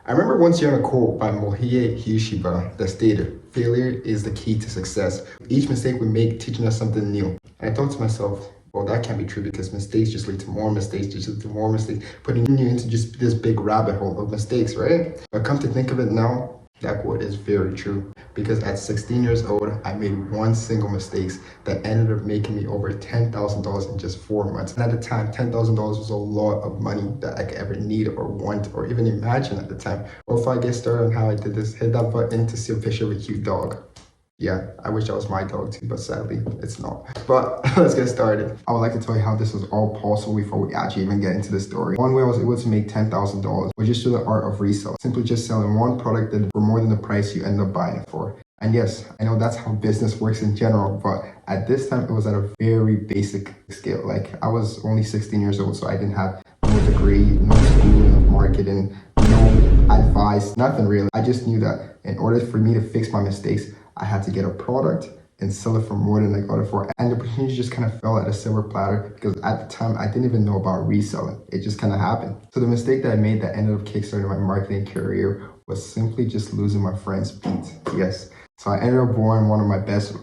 I remember once hearing a quote by Mohie Hyushiba that stated, "Failure is the key to success. Each mistake we make teaching us something new." And I thought to myself, well, that can't be true because mistakes just lead to more mistakes, just lead to more mistakes, putting you into just this big rabbit hole of mistakes, right? But come to think of it now, that quote is very true because at 16 years old, I made one single mistake that ended up making me over $10,000 in just 4 months. And at the time, $10,000 was a lot of money that I could ever need or want or even imagine at the time. Well, before I get started on how I did this, hit that button to see a picture of a cute dog. Yeah, I wish that was my dog too, but sadly, it's not. But let's get started. I would like to tell you how this was all possible before we actually even get into the story. One way I was able to make $10,000 was just through the art of resale. Simply just selling one product that for more than the price you end up buying it for. And yes, I know that's how business works in general, but at this time, it was at a very basic scale. Like I was only 16 years old, so I didn't have no degree, no schooling of marketing, no advice, nothing really. I just knew that in order for me to fix my mistakes, I had to get a product and sell it for more than I got it for. And the opportunity just kind of fell at a silver platter because at the time I didn't even know about reselling. It just kind of happened. So the mistake that I made that ended up kickstarting my marketing career was simply just losing my friend's beats. Yes. So I ended up borrowing one of my best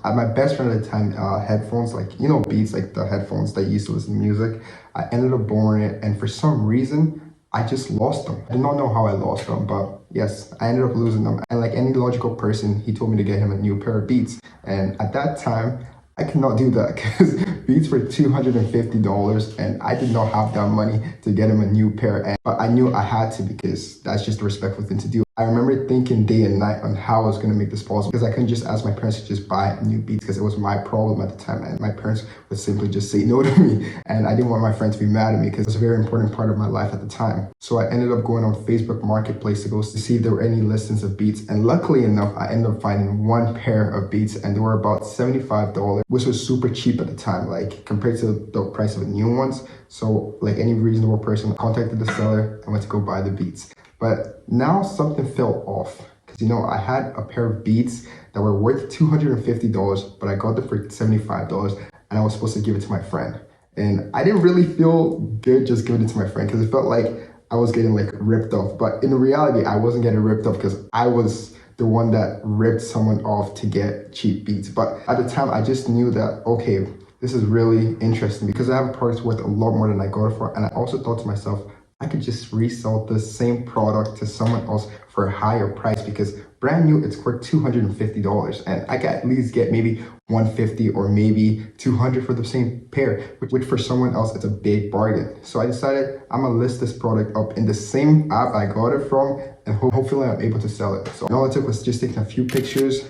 friend at the time, headphones, like, you know, Beats, like the headphones that you used to listen to music. I ended up borrowing it, and for some reason, I just lost them. I did not know how I lost them, but yes, I ended up losing them. And like any logical person, he told me to get him a new pair of Beats. And at that time, I could not do that because Beats were $250 and I did not have that money to get him a new pair. But I knew I had to because that's just the respectful thing to do. I remember thinking day and night on how I was going to make this possible because I couldn't just ask my parents to just buy new Beats because it was my problem at the time, and my parents would simply just say no to me, and I didn't want my friends to be mad at me because it was a very important part of my life at the time. So I ended up going on Facebook Marketplace to see if there were any listings of Beats, and luckily enough, I ended up finding one pair of Beats, and they were about $75, which was super cheap at the time, like compared to the price of the new ones. So like any reasonable person, contacted the seller and went to go buy the Beats. But now something fell off because, you know, I had a pair of Beats that were worth $250, but I got them for $75 and I was supposed to give it to my friend. And I didn't really feel good just giving it to my friend because it felt like I was getting like ripped off. But in reality, I wasn't getting ripped off because I was the one that ripped someone off to get cheap Beats. But at the time, I just knew that, okay, this is really interesting because I have a product worth a lot more than I got it for. And I also thought to myself, I could just resell the same product to someone else for a higher price because brand new, it's worth $250 and I could at least get maybe $150 or maybe $200 for the same pair, which for someone else, it's a big bargain. So I decided I'm gonna list this product up in the same app I got it from and hopefully I'm able to sell it. So all it took was just taking a few pictures,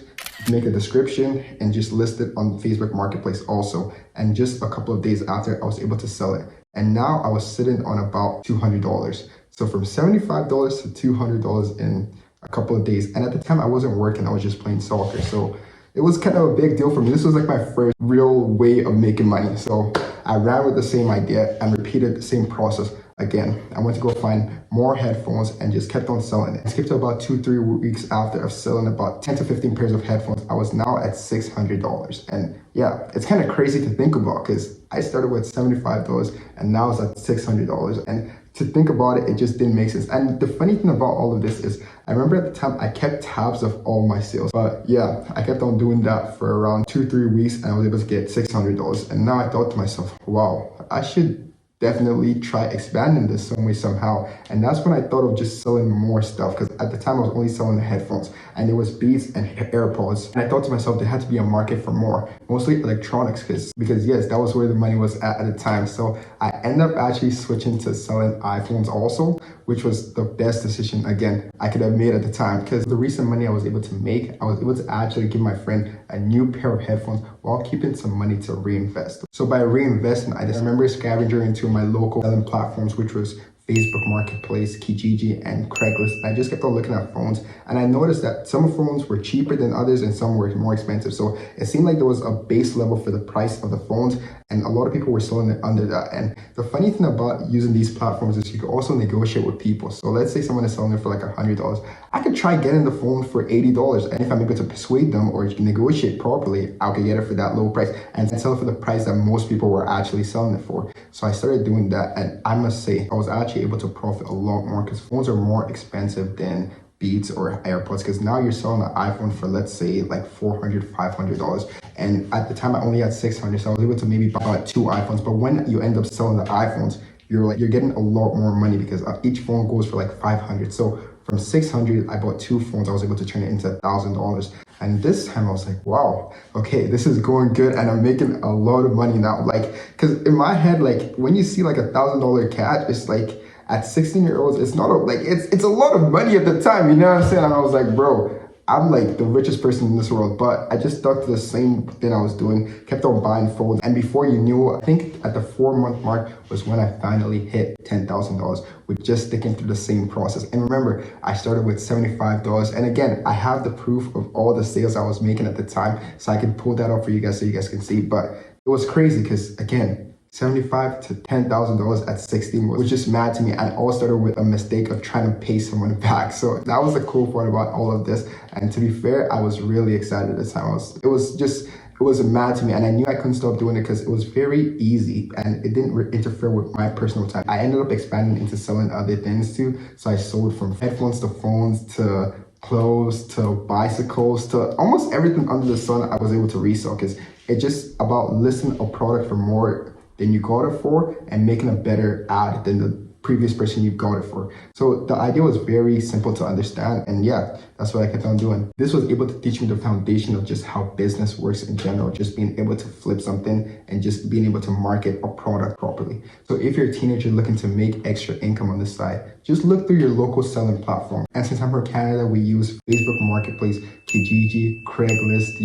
make a description, and just list it on Facebook Marketplace also. And just a couple of days after, I was able to sell it. And now I was sitting on about $200. So from $75 to $200 in a couple of days. And at the time I wasn't working, I was just playing soccer. So it was kind of a big deal for me. This was like my first real way of making money. So I ran with the same idea and repeated the same process again. I went to go find more headphones and just kept on selling it. I skipped to about 2-3 weeks after of selling about 10 to 15 pairs of headphones. I was now at $600. And yeah, it's kind of crazy to think about because I started with $75 and now it's at $600. And to think about it, it just didn't make sense. And the funny thing about all of this is I remember at the time I kept tabs of all my sales. But yeah, I kept on doing that for around 2-3 weeks and I was able to get $600. And now I thought to myself, wow, I should definitely try expanding this some way somehow. And that's when I thought of just selling more stuff because at the time I was only selling the headphones and there was Beats and AirPods. And I thought to myself there had to be a market for more, mostly electronics because yes, that was where the money was at the time. So I ended up actually switching to selling iPhones also, which was the best decision again I could have made at the time because the recent money I was able to make, I was able to actually give my friend a new pair of headphones while keeping some money to reinvest. So by reinvesting, I just remember scavenging into my local selling platforms, which was Facebook Marketplace, Kijiji, and Craigslist. I just kept on looking at phones and I noticed that some phones were cheaper than others and some were more expensive. So it seemed like there was a base level for the price of the phones and a lot of people were selling it under that. And the funny thing about using these platforms is you can also negotiate with people. So let's say someone is selling it for like $100. I could try getting the phone for $80. And if I'm able to persuade them or negotiate properly, I could get it for that low price and sell it for the price that most people were actually selling it for. So I started doing that and I must say, I was actually actually able to profit a lot more because phones are more expensive than Beats or AirPods, because now you're selling an iPhone for, let's say, like $400, $500. And at the time I only had 600, so I was able to maybe buy 2 iPhones. But when you end up selling the iPhones, you're getting a lot more money because each phone goes for like 500. So from 600, I bought 2 phones. I was able to turn it into $1,000. And this time I was like, wow, okay, this is going good and I'm making a lot of money now. Like, because in my head, like when you see like $1,000 catch, it's like, at 16-year-olds, it's not it's a lot of money at the time, you know what I'm saying? And I was like, bro, I'm like the richest person in this world, but I just stuck to the same thing I was doing, kept on buying phones. And before you knew, I think at the 4-month mark was when I finally hit $10,000 with just sticking through the same process. And remember, I started with $75. And again, I have the proof of all the sales I was making at the time, so I can pull that up for you guys so you guys can see. But it was crazy because again, $75,000 to $10,000 at 16 was just mad to me, and it all started with a mistake of trying to pay someone back. So that was the cool part about all of this. And to be fair, I was really excited at the time. It was mad to me, and I knew I couldn't stop doing it because it was very easy and it didn't interfere with my personal time. I ended up expanding into selling other things too. So I sold from headphones to phones to clothes to bicycles to almost everything under the sun. I was able to resell because it's just about listing a product for more than you got it for and making a better ad than the previous person you got it for. So the idea was very simple to understand, and yeah, that's what I kept on doing. This was able to teach me the foundation of just how business works in general, just being able to flip something and just being able to market a product properly. So if you're a teenager looking to make extra income on the side, just look through your local selling platform. And since I'm from Canada, we use Facebook Marketplace, Kijiji, Craigslist,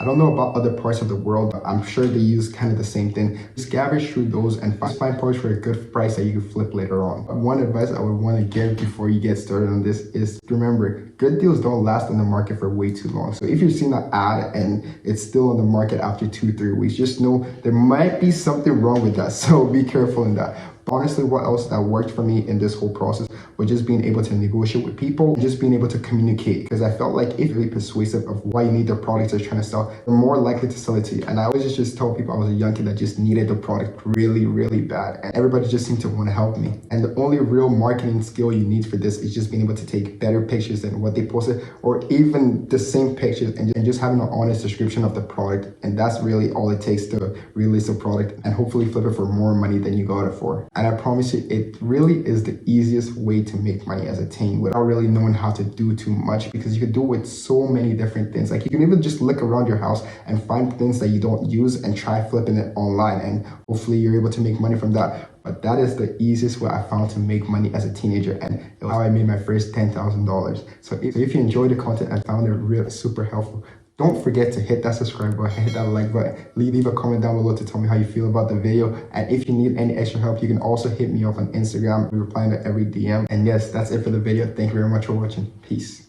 I don't know about other parts of the world, but I'm sure they use kind of the same thing. Just scavenge through those and find products for a good price that you can flip later on. One advice I would want to give before you get started on this is remember, good deals don't last in the market for way too long. So if you're seeing an ad and it's still on the market after 2-3 weeks, just know there might be something wrong with that. So be careful in that. But honestly, what else that worked for me in this whole process was just being able to negotiate with people, just being able to communicate. Because I felt like if you're really persuasive of why you need the product you're trying to sell, you're more likely to sell it to you. And I always just tell people I was a young kid that just needed the product really, really bad. And everybody just seemed to want to help me. And the only real marketing skill you need for this is just being able to take better pictures than what they posted, or even the same pictures, and just having an honest description of the product. And that's really all it takes to release a product and hopefully flip it for more money than you got it for. And I promise you, it really is the easiest way to make money as a teen without really knowing how to do too much, because you can do it with so many different things. Like you can even just look around your house and find things that you don't use and try flipping it online, and hopefully you're able to make money from that. But that is the easiest way I found to make money as a teenager, and it was how I made my first $10,000. So if you enjoyed the content and found it really super helpful, don't forget to hit that subscribe button, hit that like button, leave a comment down below to tell me how you feel about the video. And if you need any extra help, you can also hit me up on Instagram. We reply to every DM. And yes, that's it for the video. Thank you very much for watching. Peace.